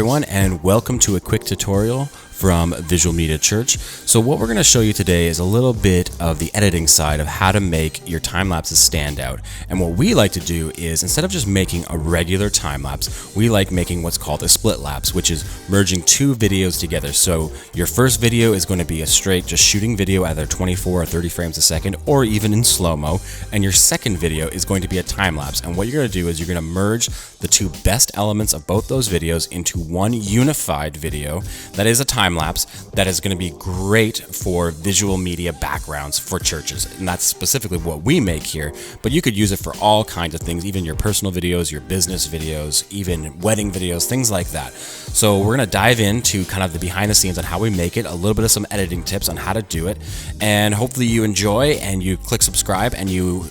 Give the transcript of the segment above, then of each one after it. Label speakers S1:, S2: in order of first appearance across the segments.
S1: everyone, and welcome to a quick tutorial from Visual Media Church. So what we're going to show you today is a little bit of the editing side of how to make your time lapses stand out. And what we like to do is, instead of just making a regular time lapse, we like making what's called a split lapse, which is merging two videos together. So your first video is going to be a straight just shooting video, either 24 or 30 frames a second, or even in slow-mo. And your second video is going to be a time lapse. And what you're going to do is you're going to merge the two best elements of both those videos into one unified video that is a time lapse that is going to be great for visual media backgrounds for churches. And that's specifically what we make here, but you could use it for all kinds of things, even your personal videos, your business videos, even wedding videos, things like that. So we're going to dive into kind of the behind the scenes on how we make it, a little bit of some editing tips on how to do it, and hopefully you enjoy and you click subscribe and you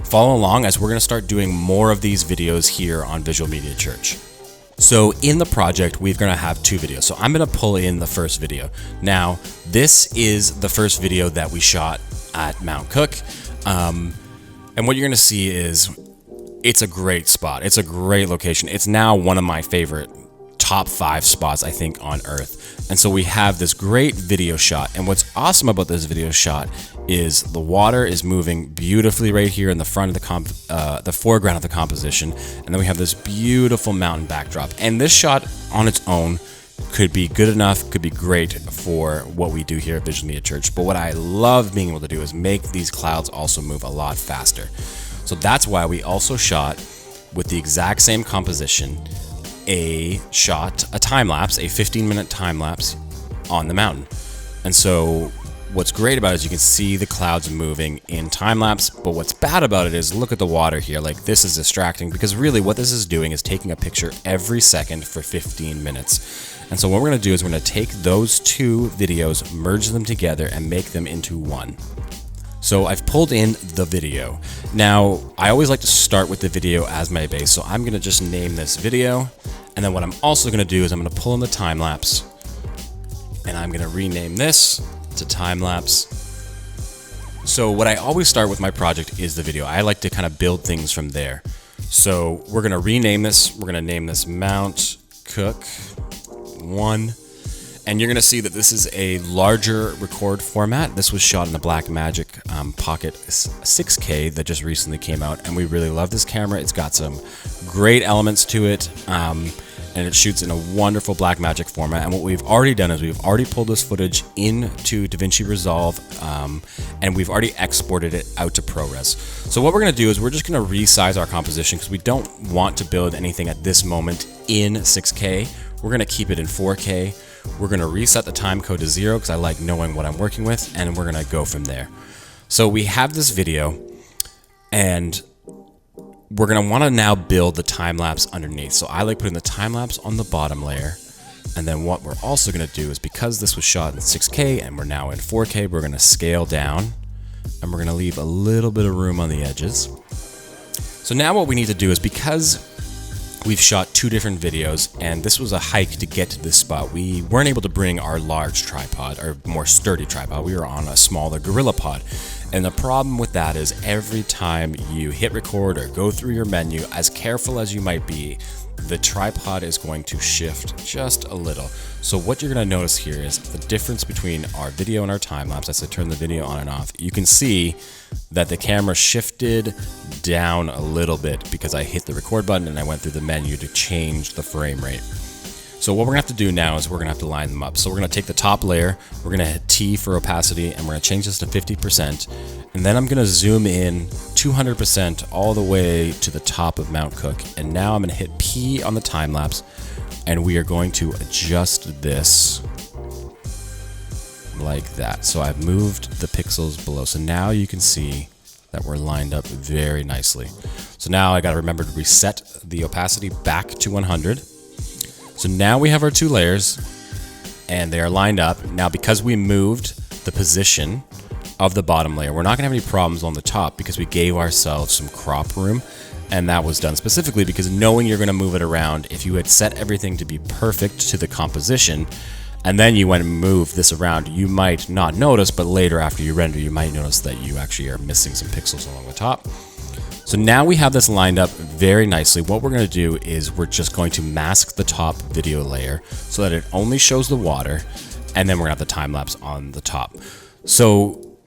S1: follow along as we're going to start doing more of these videos here on Visual Media Church. So in the project, we're going to have two videos. So I'm going to pull in the first video. Now, this is the first video that we shot at Mount Cook. And what you're going to see is it's a great spot. It's a great location. It's now one of my favorite top 5 spots, I think, on Earth. And so we have this great video shot. And what's awesome about this video shot is the water is moving beautifully right here in the front of the foreground of the composition. And then we have this beautiful mountain backdrop. And this shot on its own could be good enough, could be great for what we do here at Visual Media Church. But what I love being able to do is make these clouds also move a lot faster. So that's why we also shot with the exact same composition a time lapse, a 15-minute time lapse on the mountain. And so what's great about it is you can see the clouds moving in time lapse, but what's bad about it is look at the water here. Like, this is distracting because really what this is doing is taking a picture every second for 15 minutes. And so what we're going to do is we're going to take those two videos, merge them together, and make them into one. So I've pulled in the video. Now, I always like to start with the video as my base, so I'm going to just name this video. And then what I'm also going to do is I'm going to pull in the time lapse, and I'm going to rename this to time lapse. So what I always start with my project is the video. I like to kind of build things from there. So we're going to rename this. We're going to name this Mount Cook 1. And you're going to see that this is a larger record format. This was shot in the Blackmagic Pocket 6K that just recently came out, and we really love this camera. It's got some great elements to it, and it shoots in a wonderful Blackmagic format. And what we've already done is we've already pulled this footage into DaVinci Resolve, and we've already exported it out to ProRes. So what we're going to do is we're just going to resize our composition because we don't want to build anything at this moment in 6K. We're going to keep it in 4K. We're going to reset the time code to 0 because I like knowing what I'm working with, and we're going to go from there. So we have this video, and we're going to want to now build the time lapse underneath. So I like putting the time lapse on the bottom layer. And then what we're also going to do is, because this was shot in 6K and we're now in 4K, we're going to scale down, and we're going to leave a little bit of room on the edges. So now what we need to do is, because we've shot 2 different videos, and this was a hike to get to this spot. We weren't able to bring our large tripod, our more sturdy tripod. We were on a smaller Gorilla Pod. And the problem with that is every time you hit record or go through your menu, as careful as you might be, the tripod is going to shift just a little. So what you're going to notice here is the difference between our video and our time lapse. As I turn the video on and off, you can see that the camera shifted down a little bit because I hit the record button and I went through the menu to change the frame rate. So what we're going to have to do now is we're going to have to line them up. So we're going to take the top layer, we're going to hit T for opacity, and we're going to change this to 50%. And then I'm going to zoom in 200% all the way to the top of Mount Cook. And now I'm going to hit P on the time lapse, and we are going to adjust this like that. So I've moved the pixels below. So now you can see that we're lined up very nicely. So now I got to remember to reset the opacity back to 100. So now we have our 2 layers, and they are lined up. Now, because we moved the position of the bottom layer, we're not going to have any problems on the top because we gave ourselves some crop room, and that was done specifically because knowing you're going to move it around, if you had set everything to be perfect to the composition, and then you went and moved this around, you might not notice, but later after you render, you might notice that you actually are missing some pixels along the top. So now we have this lined up very nicely. What we're going to do is we're just going to mask the top video layer so that it only shows the water, and then we're going to have the time lapse on the top. So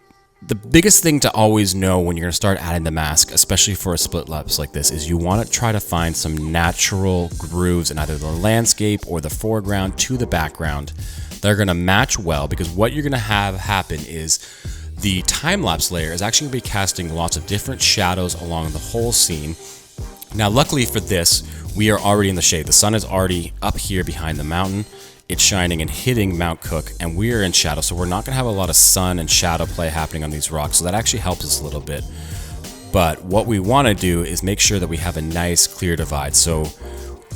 S1: the biggest thing to always know when you're going to start adding the mask, especially for a split lapse like this, is you want to try to find some natural grooves in either the landscape or the foreground to the background that are going to match well, because what you're going to have happen is the time-lapse layer is actually going to be casting lots of different shadows along the whole scene. Now, luckily for this, we are already in the shade. The sun is already up here behind the mountain. It's shining and hitting Mount Cook, and we are in shadow, so we're not going to have a lot of sun and shadow play happening on these rocks, so that actually helps us a little bit. But what we want to do is make sure that we have a nice clear divide. So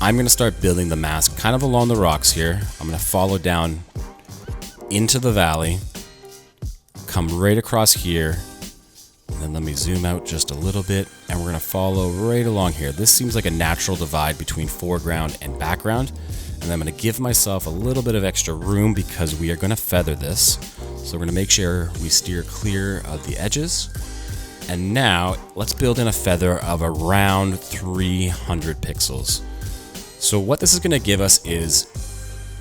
S1: I'm going to start building the mask kind of along the rocks here. I'm going to follow down into the valley, come right across here, and then let me zoom out just a little bit, and we're going to follow right along here. This seems like a natural divide between foreground and background, and I'm going to give myself a little bit of extra room because we are going to feather this. So we're going to make sure we steer clear of the edges. And now let's build in a feather of around 300 pixels. So what this is going to give us is,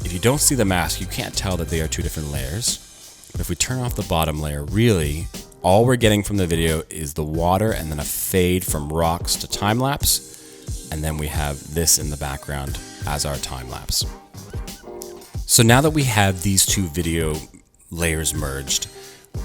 S1: if you don't see the mask, you can't tell that they are two different layers. But if we turn off the bottom layer, really, all we're getting from the video is the water and then a fade from rocks to time lapse. And then we have this in the background as our time lapse. So now that we have these two video layers merged,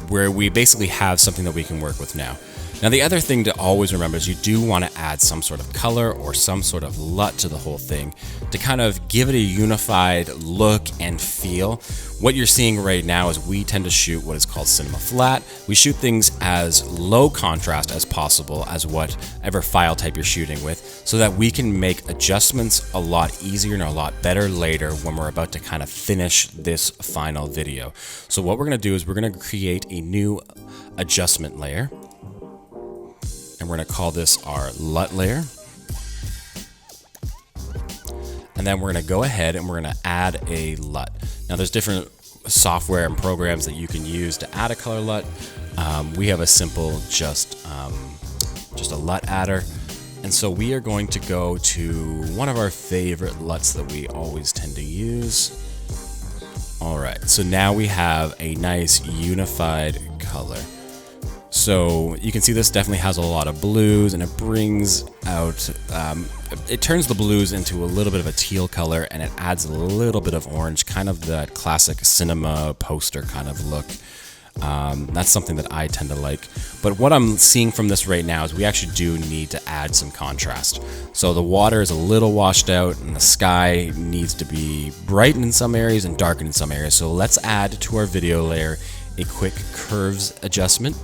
S1: where we basically have something that we can work with now. Now, the other thing to always remember is you do want to add some sort of color or some sort of LUT to the whole thing to kind of give it a unified look and feel. What you're seeing right now is we tend to shoot what is called cinema flat. We shoot things as low contrast as possible as whatever file type you're shooting with, so that we can make adjustments a lot easier and a lot better later when we're about to kind of finish this final video. So what we're going to do is we're going to create a new adjustment layer. And we're going to call this our LUT layer. And then we're going to go ahead and we're going to add a LUT. Now, there's different software and programs that you can use to add a color LUT. We have a simple just a LUT adder. And so we are going to go to one of our favorite LUTs that we always tend to use. All right, so now we have a nice unified color. So you can see this definitely has a lot of blues, and it brings out, it turns the blues into a little bit of a teal color, and it adds a little bit of orange, kind of that classic cinema poster kind of look. That's something that I tend to like. But what I'm seeing from this right now is we actually do need to add some contrast. So the water is a little washed out, and the sky needs to be brightened in some areas and darkened in some areas. So let's add to our video layer a quick curves adjustment.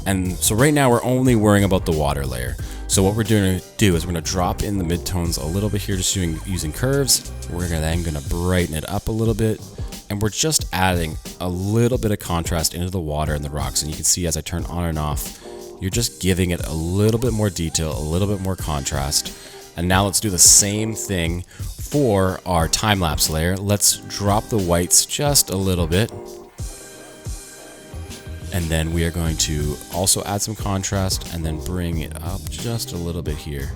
S1: And so right now we're only worrying about the water layer. So what we're going to do is we're going to drop in the midtones a little bit here, just using curves. We're then going to brighten it up a little bit. And we're just adding a little bit of contrast into the water and the rocks. And you can see as I turn on and off, you're just giving it a little bit more detail, a little bit more contrast. And now let's do the same thing for our time-lapse layer. Let's drop the whites just a little bit. And then we are going to also add some contrast and then bring it up just a little bit here.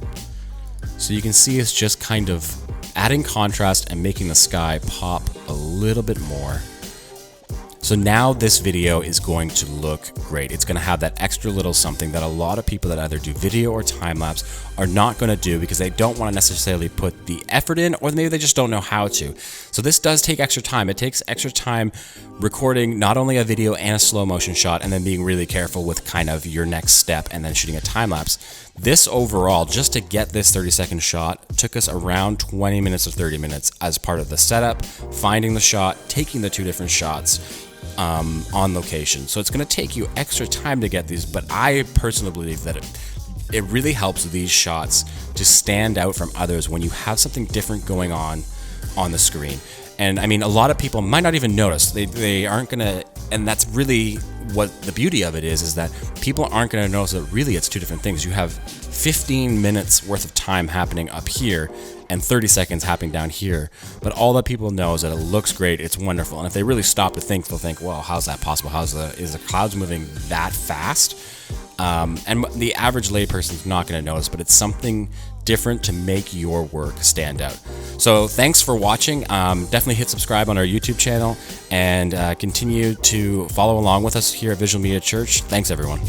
S1: So you can see it's just kind of adding contrast and making the sky pop a little bit more. So now this video is going to look great. It's going to have that extra little something that a lot of people that either do video or time-lapse are not going to do because they don't want to necessarily put the effort in, or maybe they just don't know how to. So this does take extra time. It takes extra time recording not only a video and a slow motion shot, and then being really careful with kind of your next step and then shooting a time-lapse. This overall, just to get this 30-second shot, took us around 20 minutes to 30 minutes as part of the setup, finding the shot, taking the two different shots on location. So it's going to take you extra time to get these, but I personally believe that it really helps these shots to stand out from others when you have something different going on the screen. And I mean, a lot of people might not even notice. They aren't going to, and that's really what the beauty of it is that people aren't going to notice that really it's two different things. You have 15 minutes worth of time happening up here and 30 seconds happening down here. But all that people know is that it looks great, it's wonderful. And if they really stop to think, they'll think, well, how's that possible? Is the clouds moving that fast? And the average layperson is not going to notice, but it's something different to make your work stand out. So thanks for watching. Definitely hit subscribe on our YouTube channel and continue to follow along with us here at Visual Media Church. Thanks, everyone.